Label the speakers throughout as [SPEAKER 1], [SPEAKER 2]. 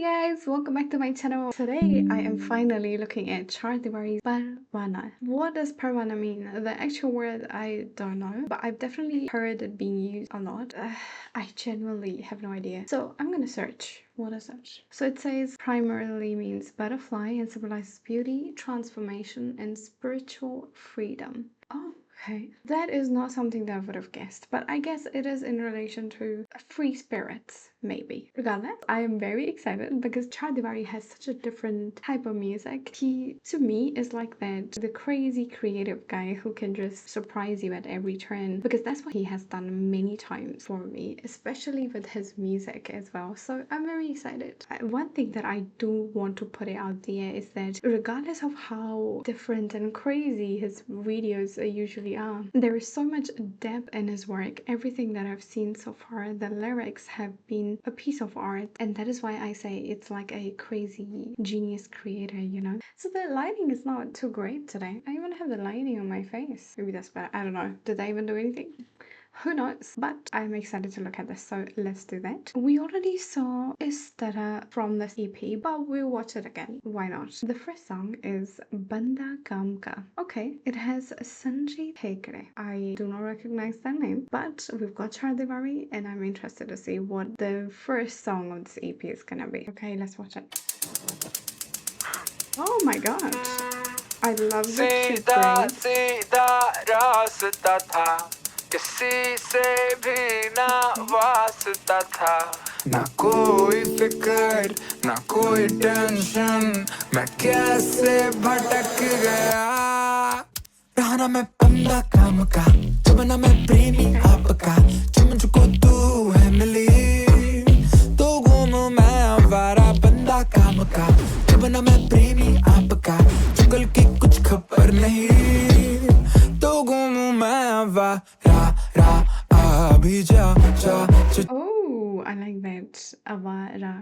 [SPEAKER 1] Hey guys, welcome back to my channel. Today I am finally looking at Chaar Diwaari's Parvana. What does Parvana mean? The actual word I don't know, but I've definitely heard it being used a lot. I genuinely have no idea. So I'm gonna search. What is it? So it says primarily means butterfly and symbolizes beauty, transformation, and spiritual freedom. Oh, okay. That is not something that I would have guessed, but I guess it is in relation to free spirits, maybe. Regardless, I am very excited because Chaar Diwaari has such a different type of music. He, to me, is like the crazy creative guy who can just surprise you at every turn, because that's what he has done many times for me, especially with his music as well. So I'm very excited. One thing that I do want to put it out there is that regardless of how different and crazy his videos usually are, there is so much depth in his work. Everything that I've seen so far, the lyrics have been a piece of art, and that is why I say it's like a crazy genius creator, you know. So the lighting is not too great today. I even have the lighting on my face. Maybe that's better. I don't know. Did I even do anything? Who knows? But I'm excited to look at this, so let's do that. We already saw Iss Tarah from this EP, but we'll watch it again. Why not? The first song is Banda Kaam Ka. Okay, it has Sanjith Hegde. I do not recognize that name, but we've got Chaar Diwaari, and I'm interested to see what the first song of this EP is gonna be. Okay, let's watch it. Oh my god. I love the chip braid.
[SPEAKER 2] किसी से भी ना वास्ता था, ना कोई फिक्र ना कोई टेंशन, मैं कैसे भटक गया। रहा ना मैं बंदा काम का, जब ना मैं प्रेमी आपका, जो मुझको तू है मिली, तो घूमूं मैं आवारा बंदा काम का, जब ना मैं प्रेमी आपका, जो कल की कुछ खबर नहीं, तो घूमूं मैं आवारा ABJ.
[SPEAKER 1] Oh, I like that. Avara.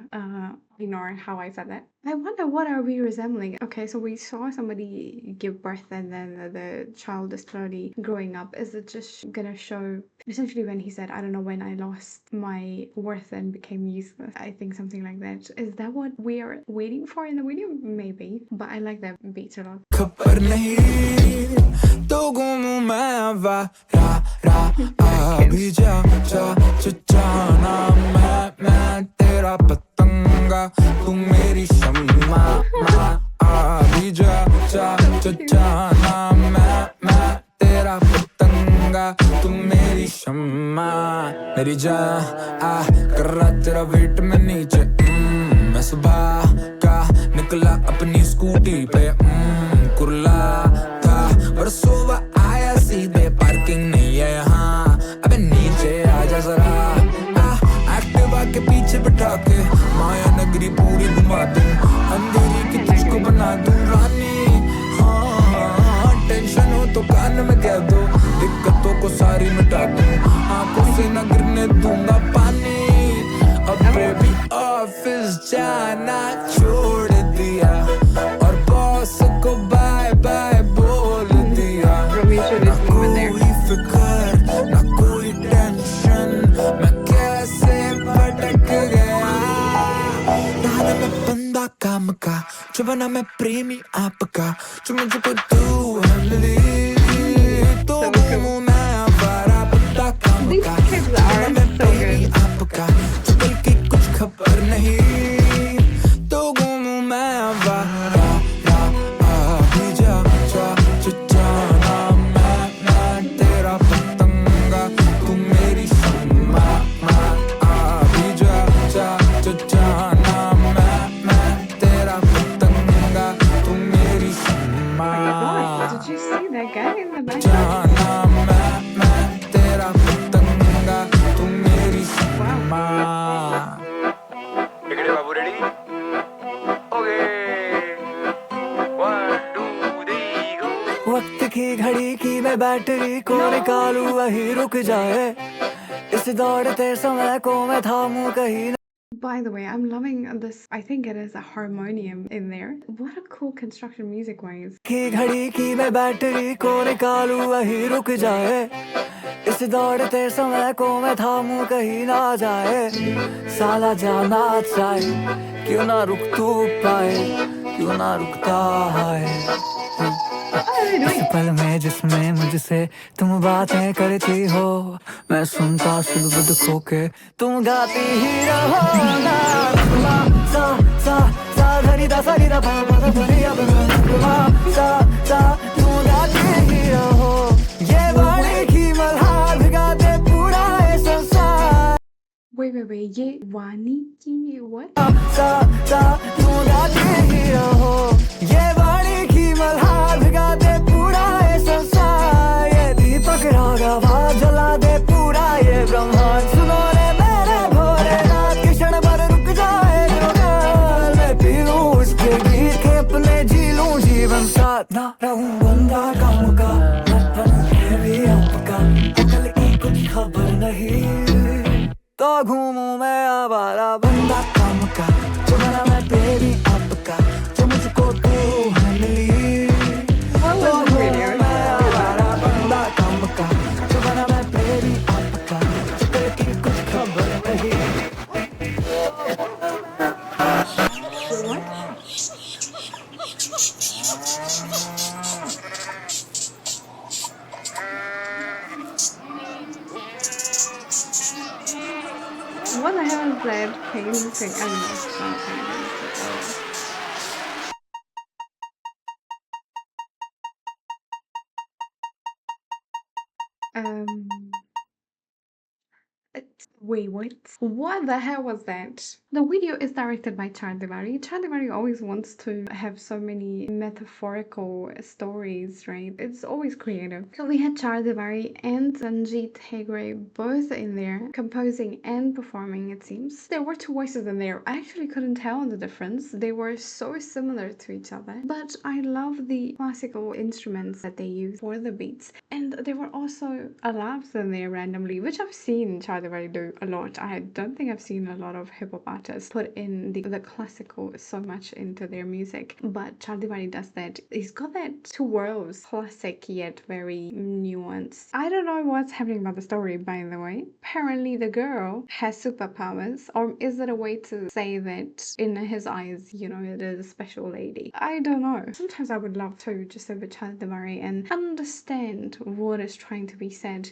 [SPEAKER 1] Ignore how I said that. I wonder what are we resembling. Okay, so we saw somebody give birth and then the child is slowly growing up. Is it just gonna show essentially when he said, I don't know when I lost my worth and became useless? I think something like that. Is that what we are waiting for in the video? Maybe. But I like that beat a lot.
[SPEAKER 2] तू मेरी शम्मा अभी जा जाना मैं तेरा पतंगा, तू मेरी शम्मा मेरी जान कर रहा तेरा वेट में नीचे। मैं सुबह का निकला अपनी स्कूटी पे, कुर्ला था और सुबह आया सीधे, पार्किंग नहीं है यहाँ, अबे नीचे आजा जरा, एक्टिवा के पीछे बिठा के माया नगरी पूरी घुमा दूं, अंधेरी की तुझको बना दूं रानी। हाँ टेंशन हो तो कान में कह दो, दिक्कतों को सारी मिटा दूं, आंखों से न गिरने दूंगा पानी। अब बेबी ऑफिस जाना छोड़ दिया और बॉस को बाय बाय बोल दिया, ना कोई फिक्र ना कोई टेंशन, मैं कैसे भटक गया। रहा मैं बंदा काम का, जो बना मैं प्रेमी आपका, जो मुझको तू है मिली, तो घूमूं मैं आवारा बंदा काम का, जो बना मैं प्रेमी आपका, जो कल की कुछ खबर नहीं, तो घूमूं मैं आवारा अभी जा जाना मैं तेरा पतंगा, तू मेरी शम्मा अभी जा जाना मैं तेरा पतंगा, तू मेरी शम्मा।
[SPEAKER 1] Did you see that guy in the back?
[SPEAKER 2] जाना मैं तेरा पतंगा, तू मेरी शम्मा। Hegde बाबू रेडी? ओके 1 2 3 गो। वक्त की घड़ी की मैं बैटरी को निकालूं वही रुक जाए, इस दौड़ते समय को मैं थामूं कहीं।
[SPEAKER 1] By the way, I'm loving this. I think it is a harmonium in there. What a cool construction music wise.
[SPEAKER 2] की घड़ी की मैं बैटरी को निकालूं वही रुक जाए, इस दौड़ते समय को मैं थामूं कहीं ना जाए, साला जाना चाहे क्यों ना रुक तू पाए, क्यों ना रुकता है इस पल में जिसमें मुझसे तुम बातें करती हो, मैं सुनता सुध खो के तुम गाती ही रहो ना। सा सा सा धनी दा सा नी दा पा पा दा धनी अब सा सा तुम गाती ही रहो, ये वाणी की मल्हार भिगा दे पूरा ये संसार।
[SPEAKER 1] Wait, ये वाणी की what?
[SPEAKER 2] सा सा तुम गाती ही रहो, ये वाणी की मल्हार भिगा दे पूरा ये संसार। ये दीपक रागवा जला दे पूरा ये ब्रह्मांड। सुनो रे मेरे भोलेनाथ के क्षण भर रुक जाए जो गाल, मैं पी लूं उसके गीत के अपने जी लूं जीवन साथ। ना रहूं बंदा काम का, ना बनूं भी आपका, अकल की कुछ खबर नहीं तो घूमूं मैं आवारा बंदा काम का, जो बना मैं तेरी आपका, जो मुझको तू है मिली तो घूमूं मैं आवारा बंदा काम का, जो बना मैं तेरी आपका, जो तेरे की कुछ खबर नहीं।
[SPEAKER 1] What the hell is that painting? I know it's not painting. Wait, what? What the hell was that? The video is directed by Chaar Diwaari. Chaar Diwaari always wants to have so many metaphorical stories, right? It's always creative. So we had Chaar Diwaari and Sanjith Hegde both in there, composing and performing, it seems. There were two voices in there. I actually couldn't tell the difference. They were so similar to each other. But I love the classical instruments that they use for the beats. And there were also alabs in there randomly, which I've seen Chaar Diwaari do a lot. I don't think I've seen a lot of hip-hop artists put in the classical so much into their music, but Chaar Diwaari does that. He's got that two worlds, classic yet very nuanced. I don't know what's happening about the story, by the way. Apparently the girl has superpowers, or is it a way to say that in his eyes, you know, it is a special lady? I don't know. Sometimes I would love to just sit with Chaar Diwaari and understand what is trying to be said.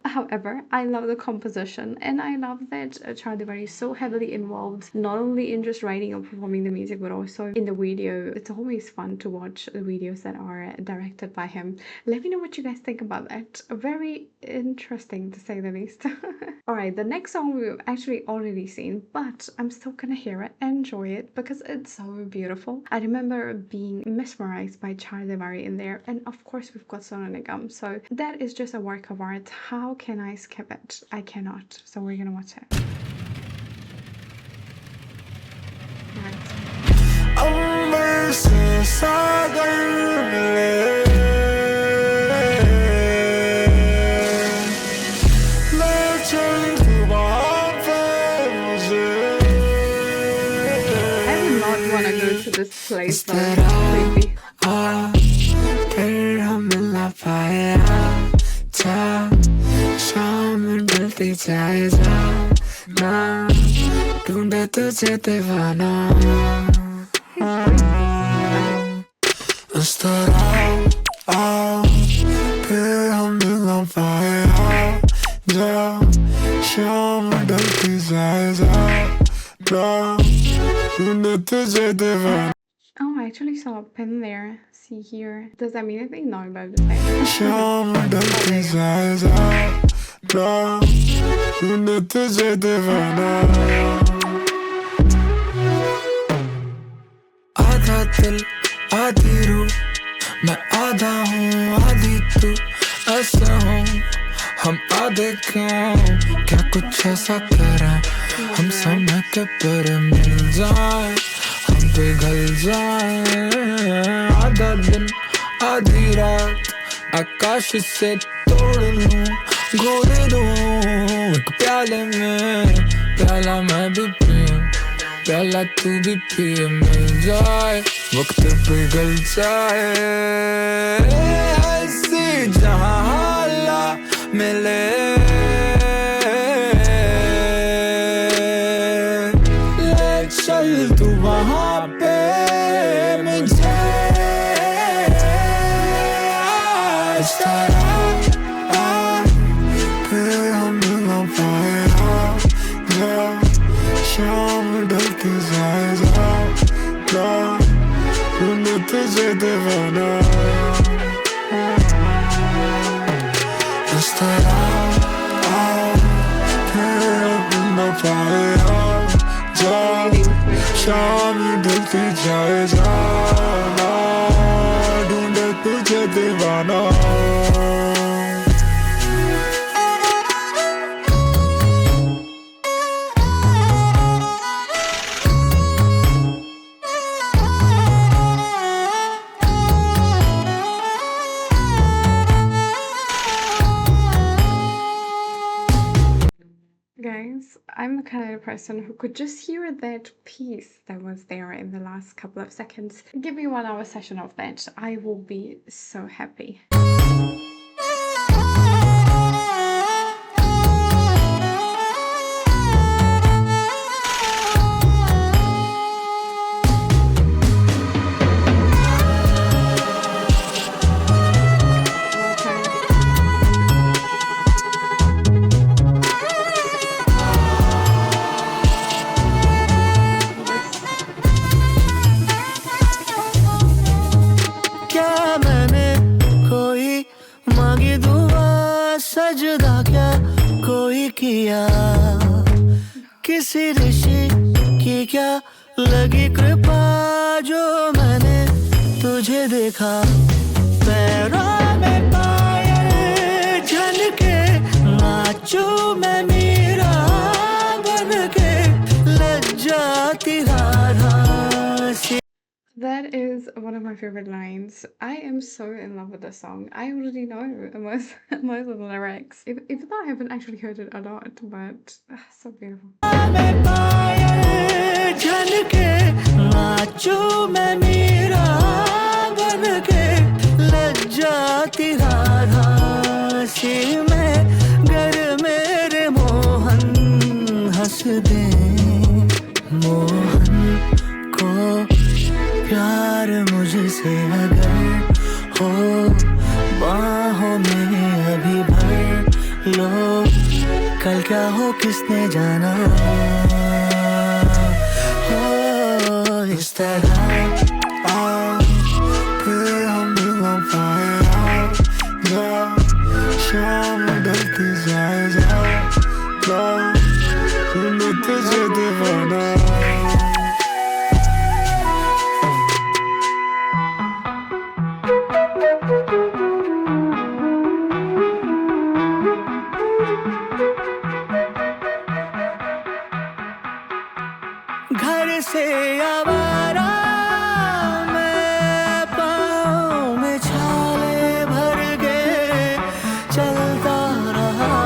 [SPEAKER 1] However, I love the composition, and I love that Chaar Diwaari is so heavily involved, not only in just writing or performing the music, but also in the video. It's always fun to watch the videos that are directed by him. Let me know what you guys think about that. Very interesting, to say the least. Alright, the next song we've actually already seen, but I'm still gonna hear it and enjoy it because it's so beautiful. I remember being mesmerized by Chaar Diwaari in there, and of course we've got Sonu Nigam, so that is just a work of art. How can I skip it? I cannot, so we're gonna watch it. I do not want to go to this place though, completely.
[SPEAKER 2] ढूंढे तुझे दीवाना इस तरह आओ फिर हम मिल ना पाए जब शाम ढलती जाए ढूंढे तुझे दीवाना.
[SPEAKER 1] Oh, I actually saw a pin there. See here. Does that mean anything? No, but I'm just saying.
[SPEAKER 2] शाम ढलती जाए ढूंढे तुझे दीवाना. आधा दिल आधी रूह मैं आधा हूँ आधी तू ऐसे हूँ हम आधे क्यों क्या कुछ ऐसा करें हम समय के पर मिल जाए हम पिघल जाए आधा दिन आधी रात आकाश से तोड़ लूं घोल दूं एक प्याले में प्याला मैं भी पीऊं प्याला तू भी पिए मिल जाए वक्त पिघल जाए ऐसी जहां हाला मिले ले चल फिर हम मिल ना पाए शाम ढलती जाए ढूंढे तुझे दीवाना इस तरह फिर हम मिल ना पाए शाम ढलती जाए ढूंढे तुझे दीवाना
[SPEAKER 1] Guys, I'm the kind of person who could just hear that piece that was there in the last couple of seconds. Give me 1 hour session of that. I will be so happy.
[SPEAKER 2] सजदा क्या कोई किया किसी ऋषि की क्या लगी कृपा जो मैंने तुझे देखा पैरों में पायल झनके नाचूं मैं मीरा बन के लज्जाती राधा सी.
[SPEAKER 1] That is one of my favorite lines. I am so in love with this song. I already know most of the lyrics, even though I haven't actually heard it a lot, but so beautiful.
[SPEAKER 2] प्यार मुझसे अगर हो बाहों में अभी भर लो कल क्या हो किसने जाना हो इस तरह फिर हम मिल ना पाए शाम ढलती जाए तुझे दीवाना घर से आवारा मैं पाँव में छाले भर गए चलता रहा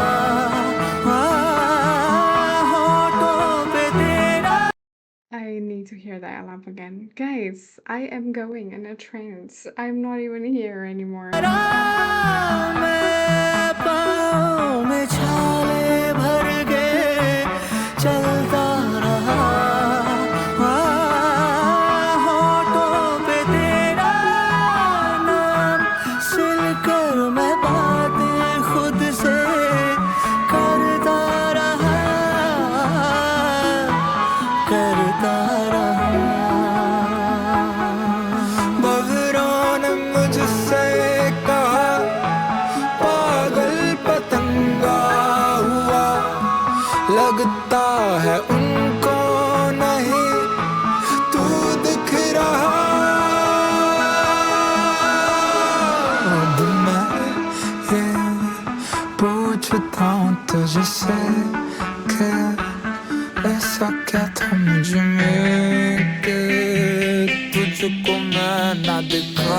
[SPEAKER 2] होठों पे तेरा.
[SPEAKER 1] I need to hear that alarm again. Guys, I am going in a trance. I'm not even here anymore.
[SPEAKER 2] मैं पाँव में छाले भर गए चलता रहा होठों पे तेरा नाम सुनकर मैं बातें खुद से करता रहा बगरों ने मुझसे कहा पागल पतंगा हुआ लगता है उनको नहीं तू दिख रहा अब मैं ये पूछता हूँ तुझसे कि ऐसा क्या था मुझ में कि तुझको मैं ना दिखा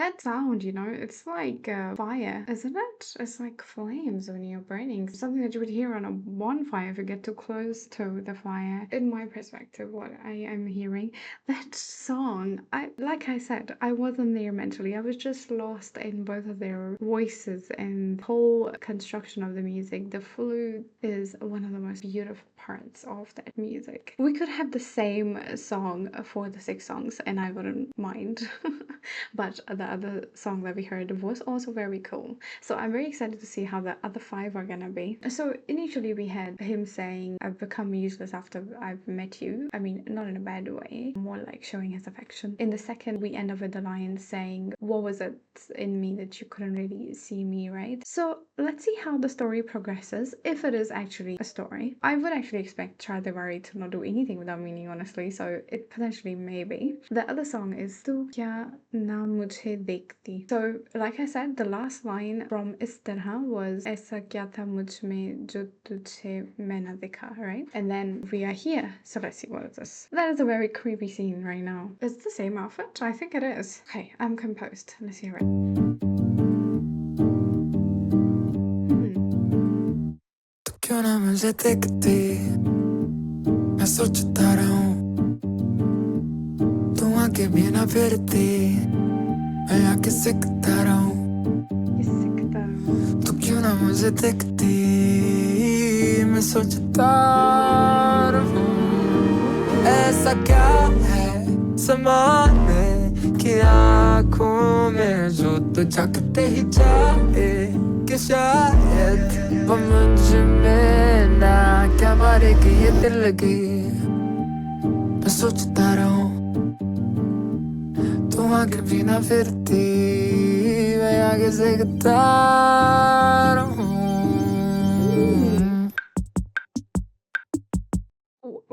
[SPEAKER 1] That that sound, you know, it's like fire, isn't it? It's like flames when you're burning. Something that you would hear on a bonfire if you get too close to the fire. In my perspective, what I am hearing, that song, like I said, I wasn't there mentally. I was just lost in both of their voices and the whole construction of the music. The flute is one of the most beautiful parts of that music. We could have the same song for the 6 songs and I wouldn't mind. But the other song that we heard was also very cool. So I'm very excited to see how the other 5 are gonna be. So initially we had him saying, I've become useless after I've met you. I mean, not in a bad way, more like showing his affection. In the second, we end up with the line saying, what was it in me that you couldn't really see me, right? So let's see how the story progresses, if it is actually a story. I would actually expect Chaar Diwaari to not do anything without meaning, honestly, so it potentially may be. The other song is Tu Kya Na Mujhe Dekhti. So like I said, the last line from Iss Tarah was Aisa Kya Tha Mujh Mein Jo Tujhe Main Na Dekha, right? And then we are here. So let's see what is this. That is a very creepy scene right now. Is it the same outfit? I think it is. Okay, I'm composed. Let's hear it.
[SPEAKER 2] क्यों ना मुझे देखती मैं सोचता रहूं तू आगे भी ना फिरती मैं आके सिकता रहूं तू क्यों ना मुझे देखती मैं सोचता रहूं ऐसा क्या है समाने की आँखों में जो तो झकते ही जाए कि शायद वो मुझ में ना क्या मारेगी ये दिल की मैं सोचता रहूं तू आगे भी ना फिरती मैं आगे सिकता रहूं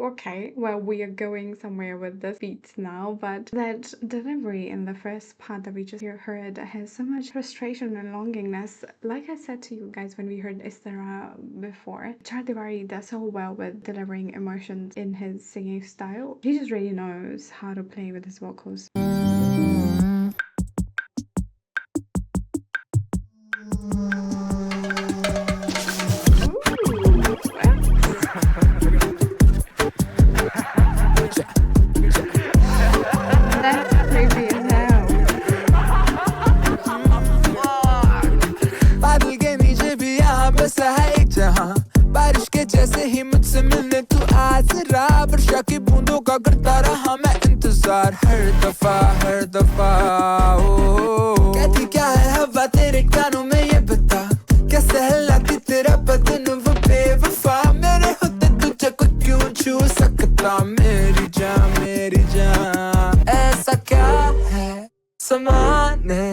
[SPEAKER 1] Okay, well, we are going somewhere with the beats now, but that delivery in the first part that we just heard has so much frustration and longingness. Like I said to you guys when we heard Iss Tarah before, Chaar Diwaari does so well with delivering emotions in his singing style. He just really knows how to play with his vocals.
[SPEAKER 2] बारिश के जैसे ही मुझसे मिलने तू आ जरा वर्षा की बूंदों का करता रहा मैं इंतजार हर दफा ओ कहती क्या है हवा तेरे कानों में ये बता क्या सहलाती तेरा बदन वो बेवफा मेरे होते तुझे को क्यों छू सकता मेरी जान ऐसा क्या है समाने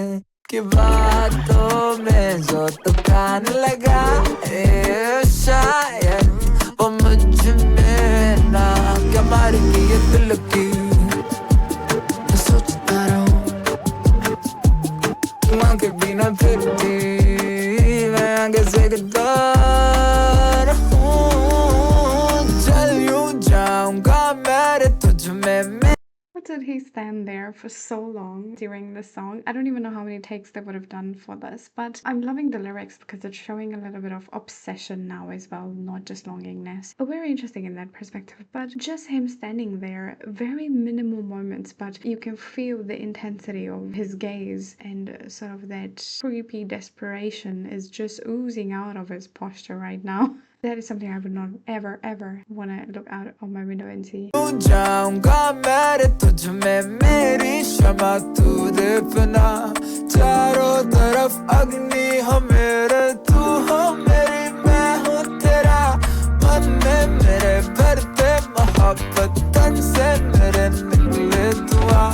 [SPEAKER 2] की बातों में जो तो कान लगा शायद वो मुझ में ना क्या मारेगी ये दिल की मैं सोचता रहूं तू आगे भी ना फिरती मैं आगे सिकता रहूं चल यूं जाऊंगा मेरे तुझ में
[SPEAKER 1] Did he stand there for so long during the song? I don't even know how many takes they would have done for this, but I'm loving the lyrics because it's showing a little bit of obsession now as well, not just longingness. Very interesting in that perspective, but just him standing there, very minimal moments, but you can feel the intensity of his gaze and sort of that creepy desperation is just oozing out of his posture right now. That is something I would not ever want to look out of my window and see.
[SPEAKER 2] जाऊंगा मेरे तुझ में मेरी शमा तू दीपना चारों तरफ अग्नि हो मेरे तू हो मेरी मैं हूँ तेरा मन में मेरे भरते मोहब्बत तन से मेरे निकले दुआ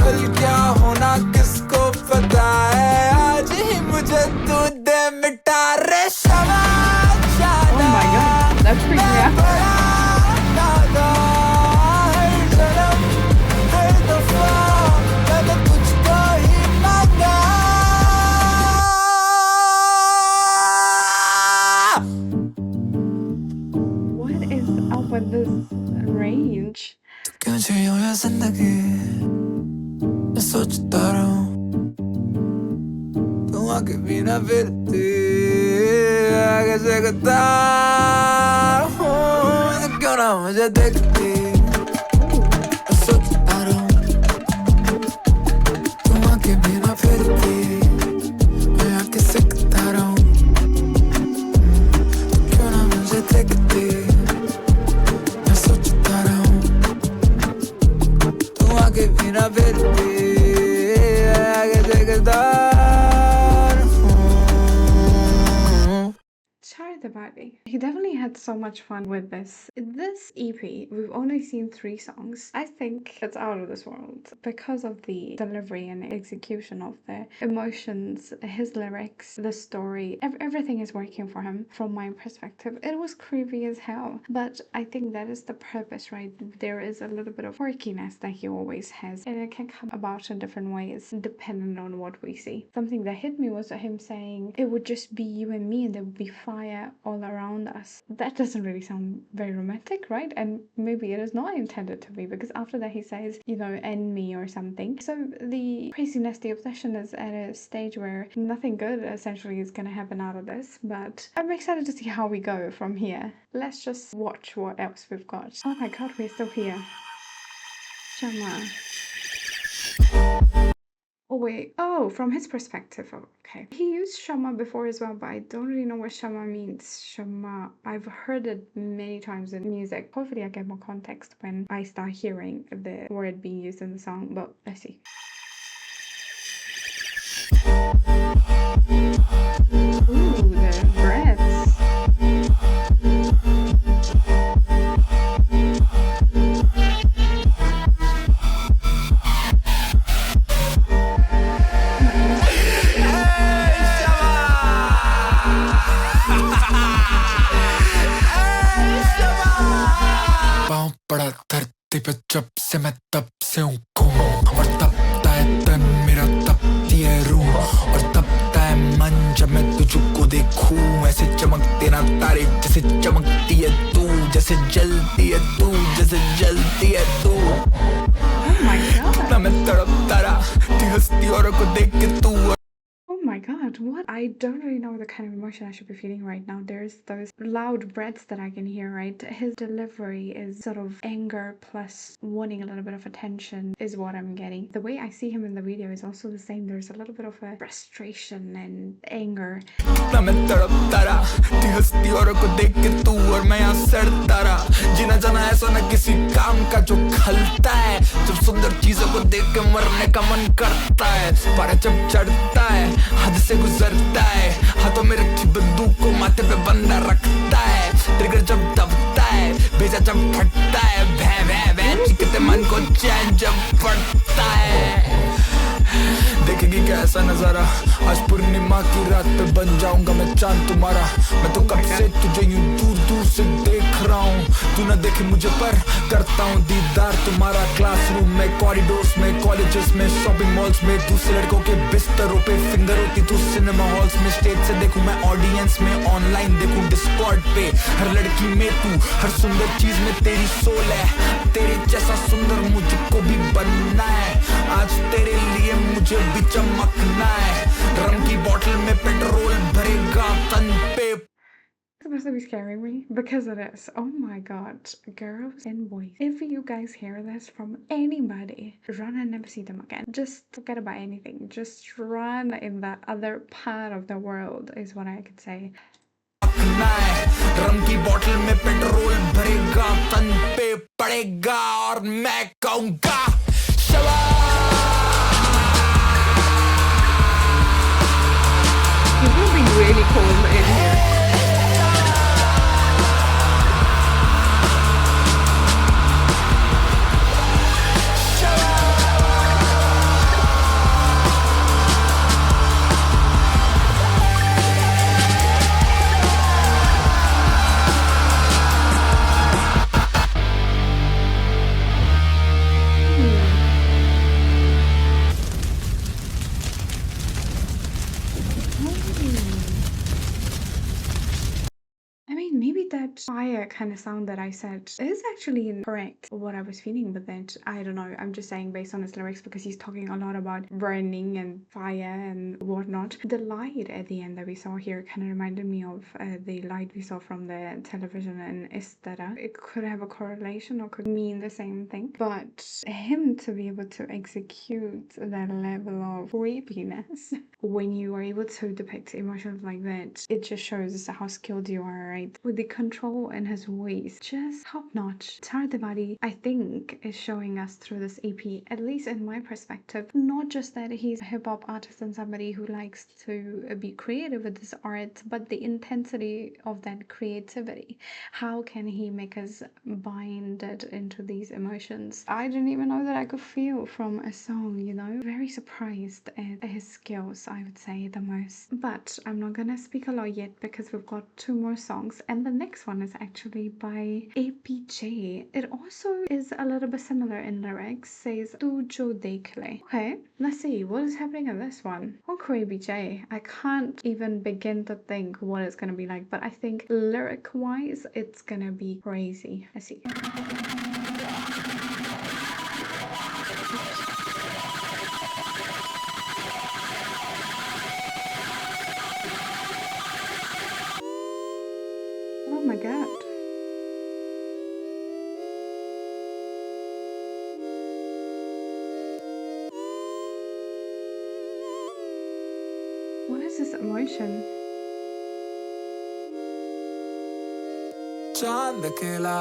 [SPEAKER 2] कल क्या होना किसको पता है आज ही मुझे तू दे मिटा रे शमा
[SPEAKER 1] Oh my god, that's freaking me out. What is up with this range?
[SPEAKER 2] क्यों जियो ये जिंदगी मैं सोचता रहूं आके बिना फिरती आगे सकता हूँ तो क्यों ना मुझे देखती सोचता रहूं तुम आके बिना फिरती मैं आके सकता रहूं तो क्यों ना मुझे देखती मैं सोचता रहूं तुम आके बिना फिरती आगे सकता
[SPEAKER 1] Chaar Diwaari. He definitely had so much fun with this. This EP, we've only seen 3 songs. I think it's out of this world because of the delivery and execution of the emotions, his lyrics, the story. Everything is working for him from my perspective. It was creepy as hell, but I think that is the purpose, right? There is a little bit of quirkiness that he always has, and it can come about in different ways depending on what we see. Something that hit me was him saying it would just be you and me and there would be fire all around us. That doesn't really sound very romantic, right? And maybe it is not intended to be, because after that he says, you know, end me or something. So the craziness, the obsession is at a stage where nothing good essentially is going to happen out of this, but I'm excited to see how we go from here. Let's just watch what else we've got. Oh my god, we're still here. Shamaa. Oh wait, oh, from his perspective, okay. He used Shamaa before as well, but I don't really know what Shamaa means. Shamaa, I've heard it many times in music. Hopefully I get more context when I start hearing the word being used in the song, but let's see. Ooh, the breaths.
[SPEAKER 2] पड़ा धरती पे जब से मैं तब से हूँ घूम और तपता है तन मेरा तपती है रूह और तपता है मन जब मैं तुझको देखूं ऐसे चमकते ना तारे जैसे चमकती है तू जैसे जलती है तू जैसे जलती है तू कितना मैं तड़पता रहा थी हंसती औरों को देख के तू
[SPEAKER 1] Oh my god, what? I don't really know the kind of emotion I should be feeling right now. There's those loud breaths that I can hear, right? His delivery is sort of anger plus wanting a little bit of attention is what I'm getting. The way I see him in the video is also the same. There's a little bit of a frustration and anger.
[SPEAKER 2] जीना जाना ऐसा न किसी काम का जो खलता है जब सुंदर चीजों को देख के मरने का मन करता है पारा जब चढ़ता है हद से गुजरता है हाथों में रखी बंदूक को माथे पे बंदा रखता है ट्रिगर जब दबता है भेजा जब फटता है भै भै भै चिकते मन को चैन जब पड़ता है देखेगी कैसा नजारा आज पूर्णिमा की रात पे बन जाऊंगा मैं चांद तुम्हारा मैं तो कब से तुझे यूं दूर दूर से देख रहा हूँ तू ना देखे मुझे पर करता हूँ दीदार तुम्हारा क्लासरूम में कॉरिडोर्स में कॉलेजेस में शॉपिंग मॉल्स में दूसरे लड़कों के बिस्तरों पे फिंगर होती तू सिनेमा हॉल्स में स्टेज से देखूं मैं ऑडियंस में ऑनलाइन देखूं डिस्कॉर्ड पे हर लड़की में तू हर सुंदर चीज में तेरी सोल है तेरे जैसा सुंदर मुझको भी बनना है आज तेरे लिए मुझे भी चमकना है रम की बोतल में पेट्रोल भरेगा तन पे
[SPEAKER 1] It's supposed to be scaring me because it is. Oh my god, girls and boys, if you guys hear this from anybody, run and never see them again. Just forget about anything. Just run in the other part of the world is what I could say.
[SPEAKER 2] रम की बोतल में petrol भरेगा तन पे पड़ेगा और मैं कहूँगा
[SPEAKER 1] It will be really cold in here. maybe that fire kind of sound that I said is actually correct what I was feeling, but then I don't know. I'm just saying based on his lyrics because he's talking a lot about burning and fire and whatnot. The light at the end that we saw here kind of reminded me of the light we saw from the television in Iss Tarah. It could have a correlation or could mean the same thing, but him to be able to execute that level of creepiness when you are able to depict emotions like that, it just shows how skilled you are, right? With the control in his voice, just top notch. Chaar Diwaari, I think, is showing us through this EP, at least in my perspective, not just that he's a hip hop artist and somebody who likes to be creative with his art, but the intensity of that creativity. How can he make us bind it into these emotions? I didn't even know that I could feel from a song, you know? Very surprised at his skills, I would say, the most. But I'm not gonna speak a lot yet because we've got 2 more songs, and the next one is actually by ABJ. It also is a little bit similar in lyrics, says Tu Jo Dekh. Okay, let's see what is happening in this one. Encore ABJ, I can't even begin to think what it's gonna be like, but I think lyric wise it's gonna be crazy. Let's see. Oh my god. What is this emotion?
[SPEAKER 2] चांद अकेला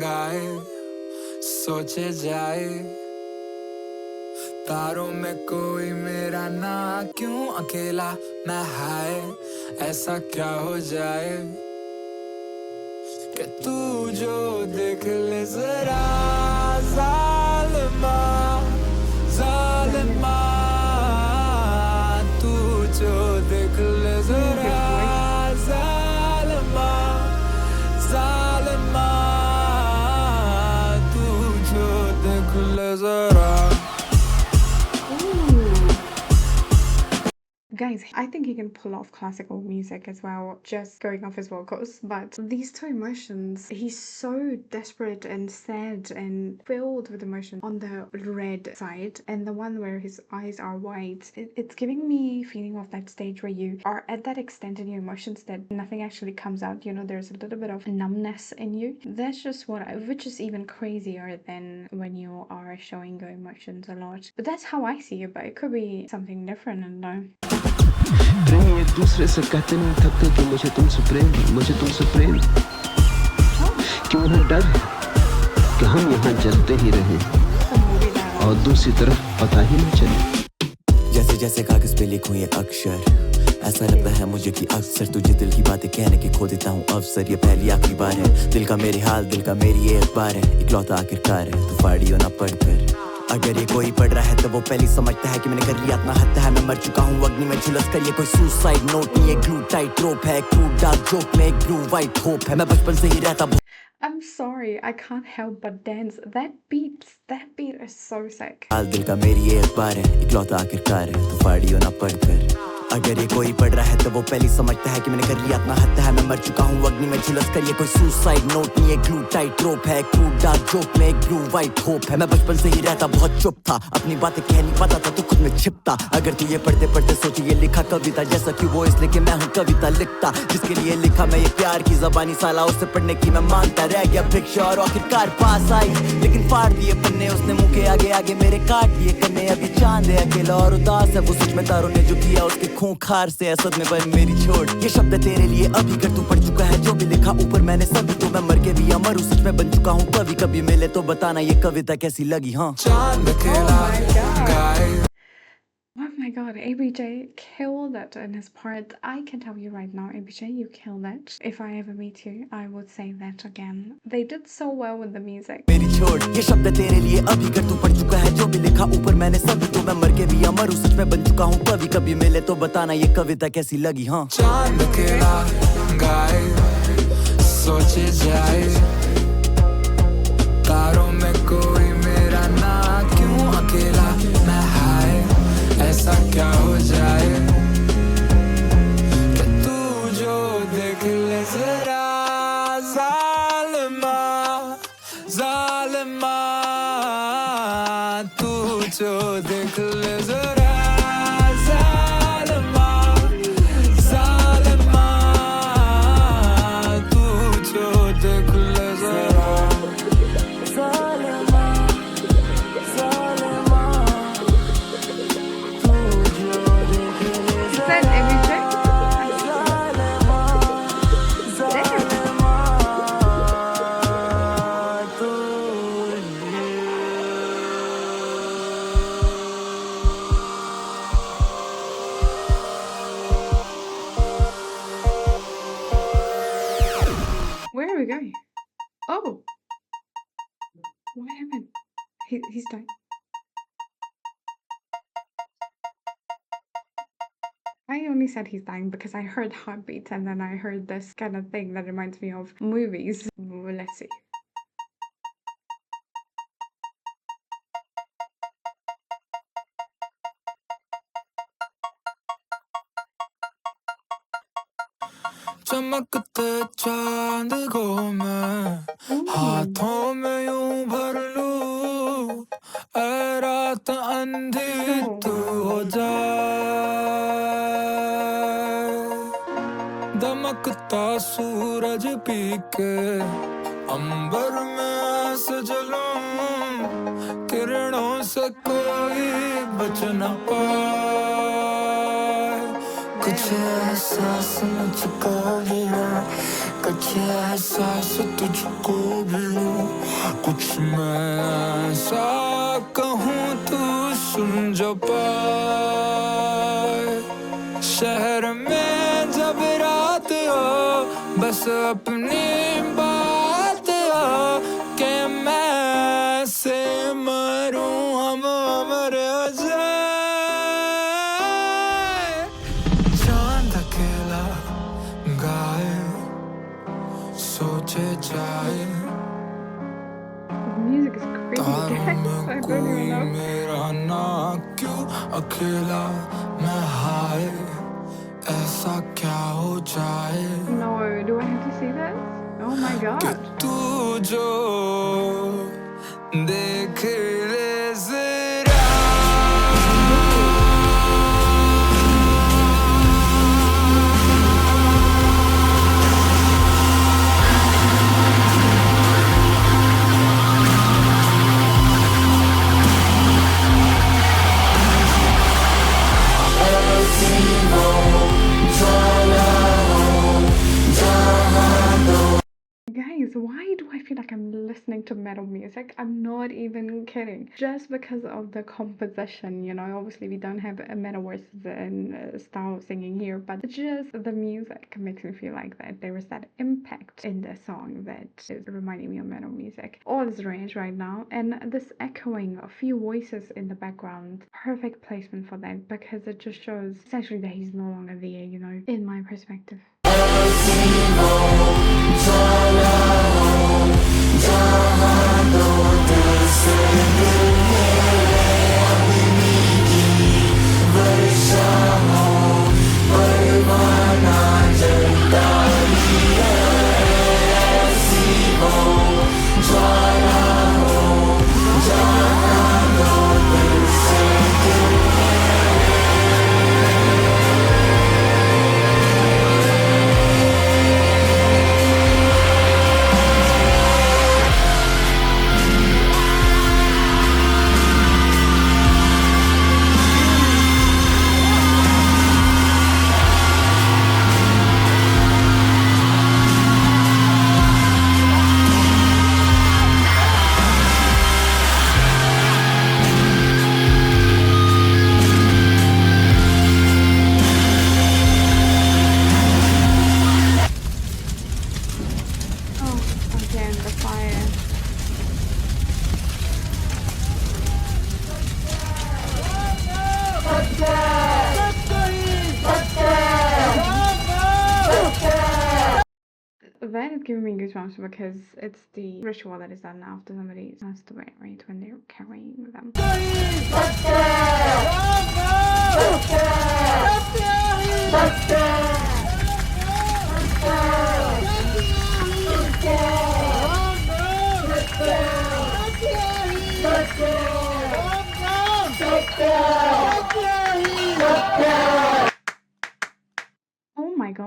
[SPEAKER 2] गाए सोचे जाए तारों में कोई मेरा ना क्यों अकेला मैं हाय ऐसा क्या हो जाए कि तू जो देख ले जरा जालिमा जालिमा तू जो देख ले जरा जालिमा जालिमा तू जो देख ले जरा
[SPEAKER 1] Guys, I think he can pull off classical music as well, just going off his vocals. But these 2 emotions, he's so desperate and sad and filled with emotion on the red side, and the one where his eyes are white. It's giving me feeling of that stage where you are at that extent in your emotions that nothing actually comes out. You know, there's a little bit of numbness in you. That's just which is even crazier than when you are showing your emotions a lot. But that's how I see it, but it could be something different, and no.
[SPEAKER 3] प्रेम एक दूसरे से कहते नहीं थकते कि मुझे तुमसे प्रेम क्यों है डर कि हम यहाँ जलते ही रहें और दूसरी तरफ पता ही न चले
[SPEAKER 4] जैसे जैसे कागज पे लिखूं ये अक्षर ऐसा लगता है मुझे कि अक्सर तुझे दिल की बातें कहने की खो देता हूँ अवसर ये पहली आखिरी बार है दिल का मेरे हाल दिल का मेरी ये अखबार है इकलौता आखिरकार है तू फाड़ियो ना पढ़कर अगर ये कोई पढ़ रहा है तो वो पहले समझता है कि मैंने कर लिया इतना हत्या है मैं मर चुका हूँ अग्नि में झुलस कर ये कोई सुसाइड नोट नहीं है ग्लू टाइट रोप है क्रूड डार्क जोक में एक ब्लू वाइट होप है मैं बचपन से ही रहता
[SPEAKER 1] I'm sorry, I can't help but dance. That beat is so sick.
[SPEAKER 4] दिल का मेरी ये अखबार है इकलौता आखिरकार है तू फाड़ियो ना पढ़कर अगर ये कोई पढ़ रहा है तो वो पहले समझता है कि मैंने कर लिया इतना हत्या है मैं मर चुका हूँ अग्नि में झुलस कर ये कोई सुसाइड नोट नहीं है ग्लू टाइट रोप है क्रूड डार्क जोक में एक ब्लू वाइट होप है मैं बचपन से ही रहता बहुत चुप था अपनी बातें कह नहीं पाता था तो खुद में छिपता अगर तू ये पढ़ते पढ़ते सोची ये लिखा कविता जैसा कि वो इसलिए कि मैं हूँ कविता लिखता जिसके लिए लिखा मैं ये प्यार की जबानी साला उससे पढ़ने की मैं मांगता रह गया भिक्षा और आखिरकार पास आई लेकिन फाड़ दिए पन्ने उसने मुंह के आगे आगे मेरे काट दिए कन्ने अभी चांद है अकेला और उदास है वो सच में तारों ने जो किया उसके खूंखार से असद में बन मेरी छोड़ ये शब्द तेरे लिए अभी कर तू पढ़ चुका है जो भी लिखा ऊपर मैंने सभी तो मैं मर के भी अमर हूँ सच में बन चुका हूँ कभी कभी मिले तो बताना ये कविता कैसी लगी हाँ
[SPEAKER 2] चांद अकेला गाए
[SPEAKER 1] Oh my god, ABJ killed it in his part. I can tell you right now, ABJ, you killed it. If I ever meet you, I would say that again. They did so well with the music.
[SPEAKER 4] मेरी छोड़ ये शब्द तेरे लिए अभी कर तू पढ़ चुका है जो भी लिखा ऊपर मैंने सभी तो मैं मर के भी अमर हूँ सच में बन चुका हूँ कभी कभी मिले तो बताना ये कविता कैसी लगी हाँ
[SPEAKER 2] चांद अकेला गाए सोचे जाए तारों में कोई मेरा ना क्यों अकेला मैं हाय ऐसा क्या हो जाए कि तू जो देख ले जरा जो देख ले जरा ज़ालिमा ज़ालिमा तू जो देख ले जरा ज़ालिमा ज़ालिमा तू जो देख ले
[SPEAKER 1] Is that ABJ? Where are we going? Oh! What happened? He's dying. I only said he's dying because I heard heartbeats and then I heard this kind of thing that reminds me of movies. Well, let's see.
[SPEAKER 2] चमकते चांद को मैं हाथों में यूं भर लूं ऐ रात अंधी तू हो जाए दमकता सूरज पी के अंबर में से जलूं किरणों से कोई बच न पाए कुछ एहसास मुझको भी हो कुछ एहसास तुझको भी हो कुछ मैं ऐसा कहूँ तू सुन जो पाए शहर में जब रात हो बस अपनी बात हो कि मैं से मरूं हम अमर हो जाए चांद अकेला गाए सोचे जाए
[SPEAKER 1] The music is creepy, guys. I don't even know.
[SPEAKER 2] मेरा ना क्यों अकेला मैं हाय ऐसा क्या हो जाए
[SPEAKER 1] No, do I have to see this? Oh my
[SPEAKER 2] कि
[SPEAKER 1] god.
[SPEAKER 2] तू जो देख ले जरा
[SPEAKER 1] Guys, why do I feel like I'm listening to metal music? I'm not even kidding. Just because of the composition, you know, obviously we don't have a metal versus and style singing here, but just the music makes me feel like that there is that impact in the song that is reminding me of metal music. All is range right now, and this echoing a few voices in the background, perfect placement for that because it just shows essentially that he's no longer there, you know, in my perspective. That is giving me goosebumps because it's the ritual that is done after somebody passed away, right? When they're carrying them.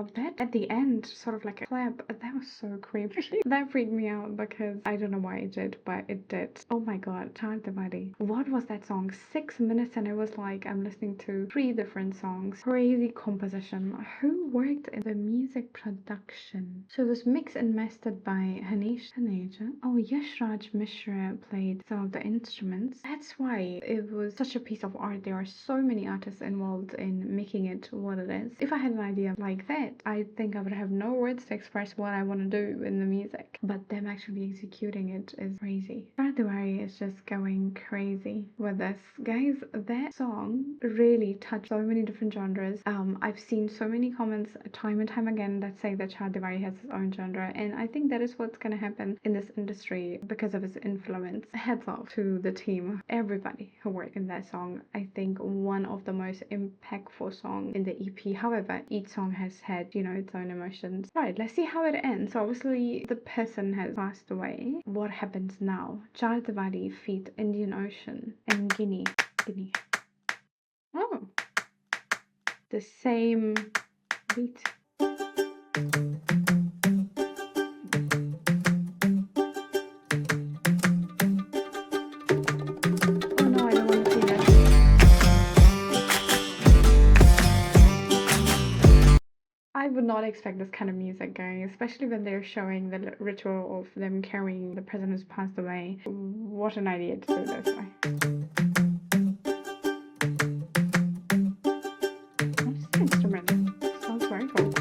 [SPEAKER 1] about that at the end, sort of like a clap. That was so creepy. That freaked me out because I don't know why it did, but it did. Oh my god, Chaar Diwaari. What was that song? 6 minutes and it was like I'm listening to 3 different songs. Crazy composition. Who worked in the music production? So it was mixed and mastered by Haneja. Oh, Yashraj Mishra played some of the instruments. That's why it was such a piece of art. There are so many artists involved in making it what it is. If I had an idea like that, I think I would have no words to express what I want to do in the music. But them actually executing it is crazy. Chaar Diwaari is just going crazy with this. Guys, that song really touched so many different genres. I've seen so many comments time and time again that say that Chaar Diwaari has its own genre, and I think that is what's gonna happen in this industry because of its influence. Heads off to the team, everybody who worked in that song. I think one of the most impactful songs in the EP. However, each song has had, you know, its own emotions. Right, let's see how it ends. So obviously the person has passed away. What happens now? Chaar Diwaari feat Indian Ocean and Gini. Oh, the same beat. I would not expect this kind of music, guys, especially when they're showing the ritual of them carrying the person who's passed away. What an idea to do this way. What's the instrument? Sounds very cool.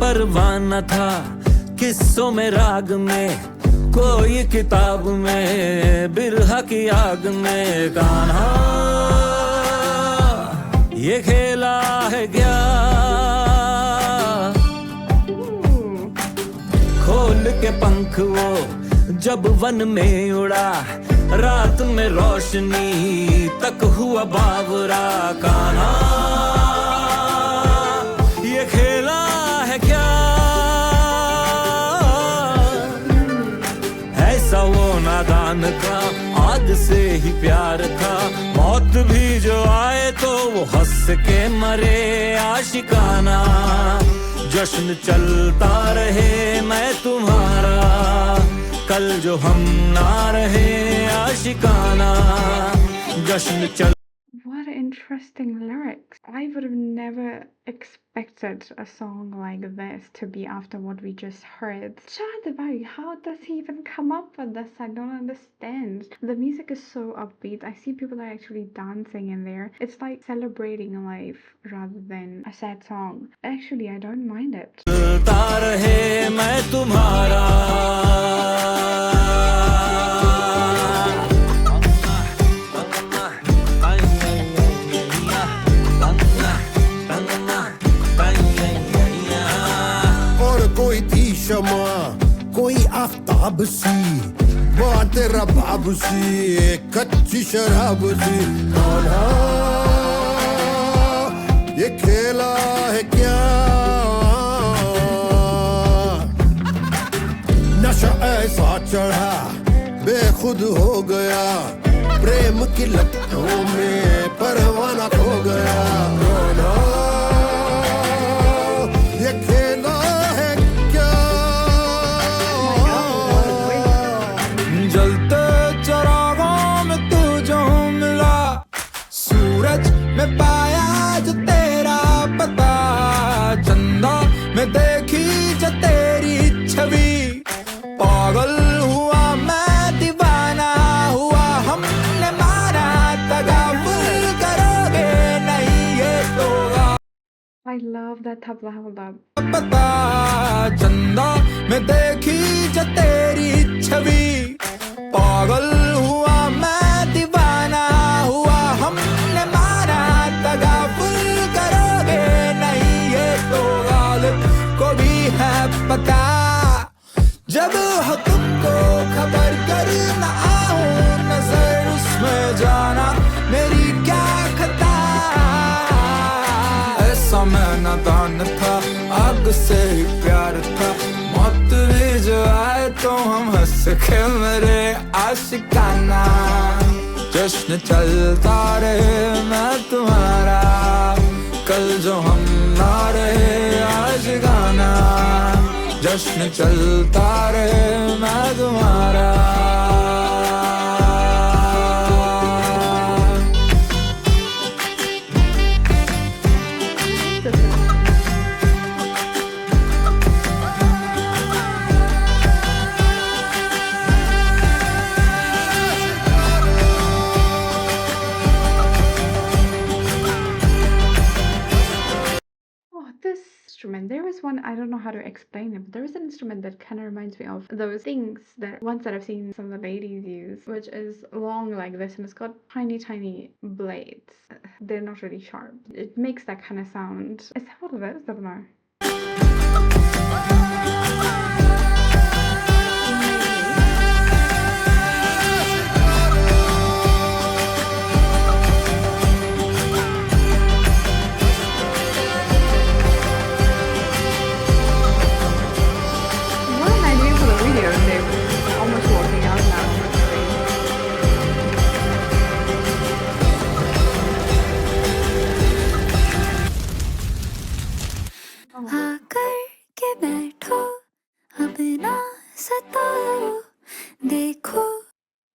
[SPEAKER 2] परवाना था किस्सों में राग में कोई किताब में बिरहा की आग में कान्हा ये खेला है क्या खोल के पंख वो जब वन में उड़ा रात में रोशनी तक हुआ बावरा कान्हा ये खेला है क्या ऐसा वो नादान का आग से ही प्यार था मौत भी जो आए तो वो हंस के मरे आशिकाना जश्न चलता रहे मैं तुम्हारा कल जो हम ना रहे आशिकाना जश्न चल
[SPEAKER 1] What interesting lyrics. I would have never expected a song like this to be after what we just heard. Chaar Diwaari, how does he even come up with this? I don't understand. The music is so upbeat. I see people are actually dancing in there. It's like celebrating life rather than a sad song. Actually, I don't mind it.
[SPEAKER 5] शमा कोई आफ्ताब सी बात रबाब सी कच्ची शराब सी कान्हा ये खेला है क्या नशा ऐसा चढ़ा बेखुद हो गया प्रेम की लपटों में परवाना खो गया कान्हा ये खेला
[SPEAKER 2] मैं पाया जो तेरा पता चंदा मैं देखी जो तेरी छवि पागल हुआ मैं दीवाना हुआ हमने माना तगाफुल करोगे नहीं ये
[SPEAKER 1] love that tabla. Hold up.
[SPEAKER 2] पता चंदा मैं देखी जो तेरी छवि पागल हुआ मैं दीवाना हुआ हमने माना तगाफुल करोगे नहीं ये तो गालिब को भी है पता जब हो तुमको खबर करना आऊं नजर उसमें जाना मेरी क्या खता ऐसा मैं नादान था आग से ही प्यार था मौत भी जो आए तो हम हंस के मेरे आशिकाना जश्न चलता रहे मैं तुम्हारा कल जो हम ना रहे आज गाना जश्न चलता रहे मैं तुम्हारा
[SPEAKER 1] This instrument, there is one, I don't know how to explain it, but there is an instrument that kind of reminds me of those things that ones that I've seen some of the ladies use, which is long like this and it's got tiny blades. They're not really sharp. It makes that kind of sound. Is that what it is? I don't know.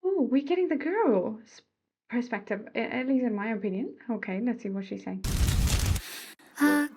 [SPEAKER 1] Oh, we're getting the girl's perspective, at least in my opinion. Okay, let's see what she's saying. Oh,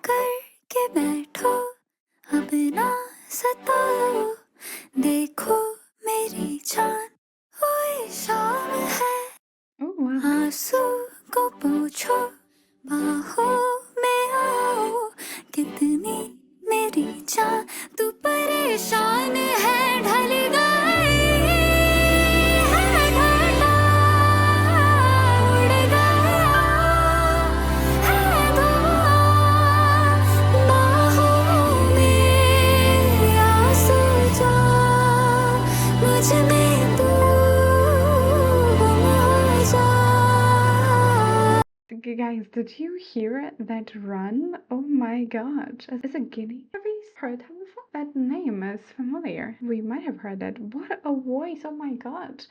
[SPEAKER 1] guys, did you hear that run? Oh my god. Is it Gini? Have we heard that before? That name is familiar. We might have heard it. What a voice. Oh my god.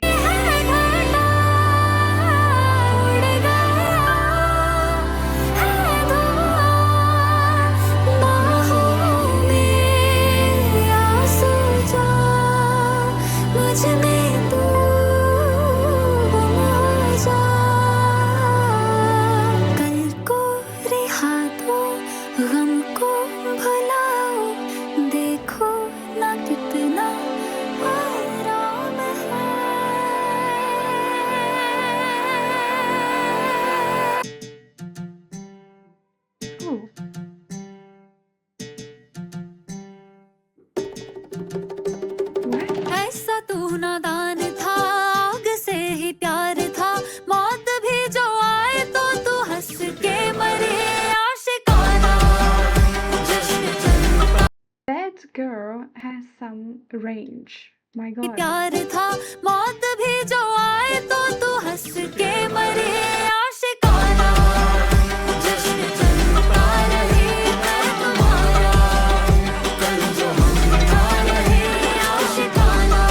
[SPEAKER 1] That girl has some range. My god.
[SPEAKER 6] प्यार था मौत भी जो आए तो तू हंस के मरे आशिकाना जश्न चलता रहे मैं तुम्हारा कल जो हम ना रहे आशिकाना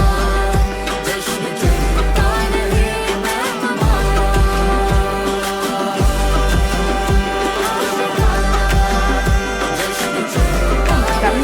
[SPEAKER 6] जश्न चलता रहे मैं तुम्हारा जश्न चलता रहे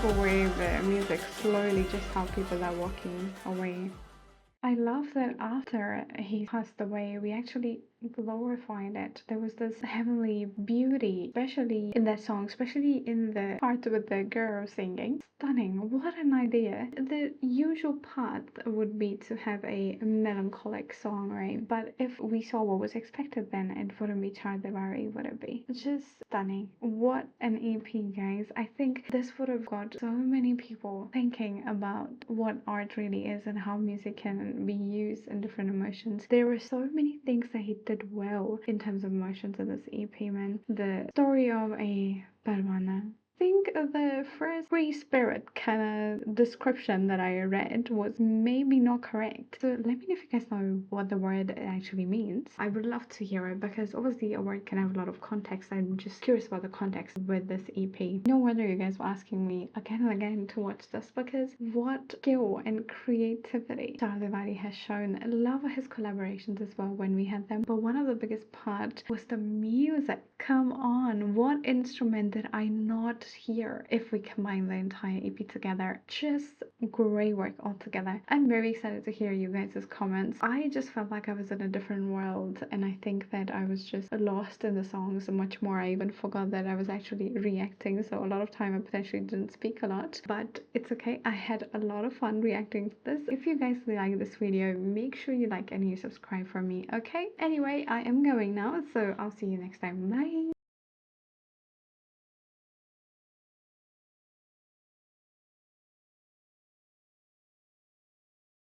[SPEAKER 1] the way the music slowly just how people are walking away. I love that after he passed away, we actually glorified it. There was this heavenly beauty, especially in that song, especially in the part with the girl singing. Stunning. What an idea. The usual path would be to have a melancholic song, right? But if we saw what was expected, then it wouldn't be Chaar Diwaari, would it be? Just stunning. What an EP, guys. I think this would have got so many people thinking about what art really is and how music can be used in different emotions. There were so many things that he did well in terms of emotions in this EP, man. The story of a Parvana. I think the first free spirit kind of description that I read was maybe not correct. So let me know if you guys know what the word actually means. I would love to hear it because obviously a word can have a lot of context. I'm just curious about the context with this EP. No wonder you guys were asking me again and again to watch this because what skill and creativity Chaar Diwaari has shown. I love his collaborations as well when we had them. But one of the biggest part was the music. Come on, what instrument did I not hear if we combine the entire EP together? Just great work altogether. I'm very excited to hear you guys' comments. I just felt like I was in a different world and I think that I was just lost in the songs much more. I even forgot that I was actually reacting, so a lot of time I potentially didn't speak a lot, but it's okay. I had a lot of fun reacting to this. If you guys like this video, make sure you like and you subscribe for me, okay? Anyway, I am going now, so I'll see you next time. Bye!